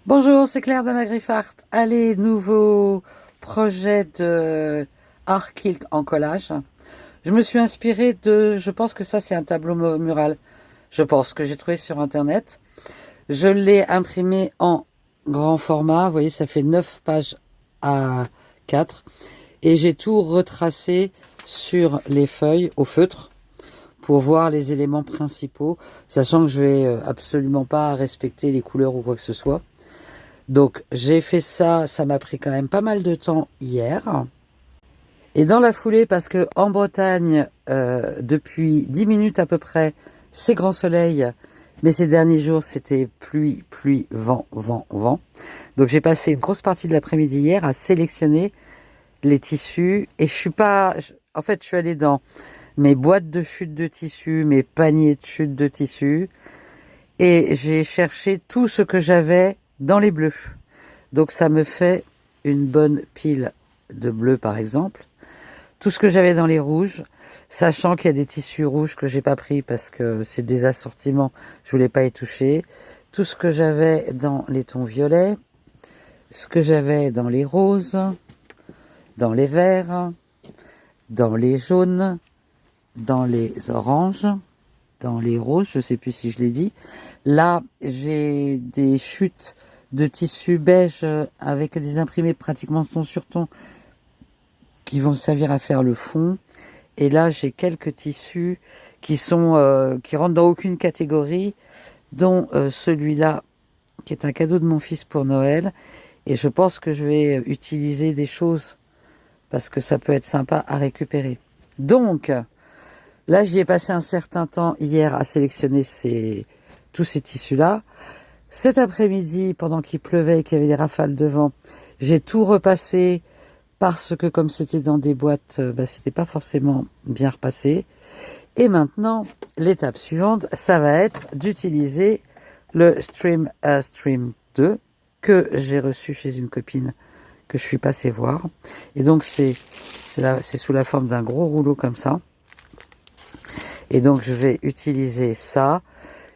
Bonjour, c'est Claire de Magriffart. Allez, nouveau projet de art quilt en collage. Je me suis inspirée je pense que ça c'est un tableau mural. Je pense que j'ai trouvé sur internet. Je l'ai imprimé en grand format. Vous voyez, ça fait 9 pages à 4. Et j'ai tout retracé sur les feuilles au feutre pour voir les éléments principaux, sachant que je vais absolument pas respecter les couleurs ou quoi que ce soit. Donc j'ai fait ça, ça m'a pris quand même pas mal de temps hier. Et dans la foulée, parce que en Bretagne, depuis 10 minutes à peu près, c'est grand soleil, mais ces derniers jours c'était pluie, pluie, vent, vent, vent. Donc j'ai passé une grosse partie de l'après-midi hier à sélectionner les tissus et en fait je suis allée dans mes boîtes de chute de tissus, mes paniers de chute de tissus et j'ai cherché tout ce que j'avais dans les bleus. Donc ça me fait une bonne pile de bleu par exemple. Tout ce que j'avais dans les rouges, sachant qu'il y a des tissus rouges que j'ai pas pris parce que c'est des assortiments, je voulais pas y toucher. Tout ce que j'avais dans les tons violets, ce que j'avais dans les roses, dans les verts, dans les jaunes, dans les oranges, dans les roses, je sais plus si je l'ai dit. Là, j'ai des chutes de tissu beige avec des imprimés pratiquement ton sur ton qui vont servir à faire le fond. Et là, j'ai quelques tissus qui rentrent dans aucune catégorie, dont celui-là qui est un cadeau de mon fils pour Noël. Et je pense que je vais utiliser des choses parce que ça peut être sympa à récupérer. Donc, là, j'y ai passé un certain temps hier à sélectionner tous ces tissus-là. Cet après-midi, pendant qu'il pleuvait et qu'il y avait des rafales de vent, j'ai tout repassé parce que comme c'était dans des boîtes, c'était pas forcément bien repassé. Et maintenant, l'étape suivante, ça va être d'utiliser le Stream Stream 2 que j'ai reçu chez une copine que je suis passée voir. Et donc c'est sous la forme d'un gros rouleau comme ça. Et donc je vais utiliser ça.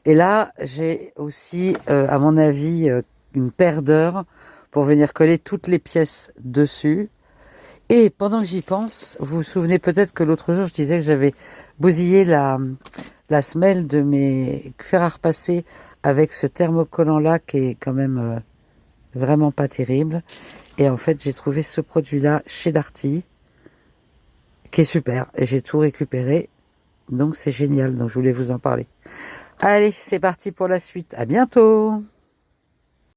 Et là, j'ai aussi, à mon avis, une paire d'heures pour venir coller toutes les pièces dessus. Et pendant que j'y pense, vous vous souvenez peut-être que l'autre jour, je disais que j'avais bousillé la semelle de mes fers à repasser avec ce thermocollant-là qui est quand même vraiment pas terrible. Et en fait, j'ai trouvé ce produit-là chez Darty qui est super. Et j'ai tout récupéré. Donc c'est génial. Donc je voulais vous en parler. Allez, c'est parti pour la suite. À bientôt!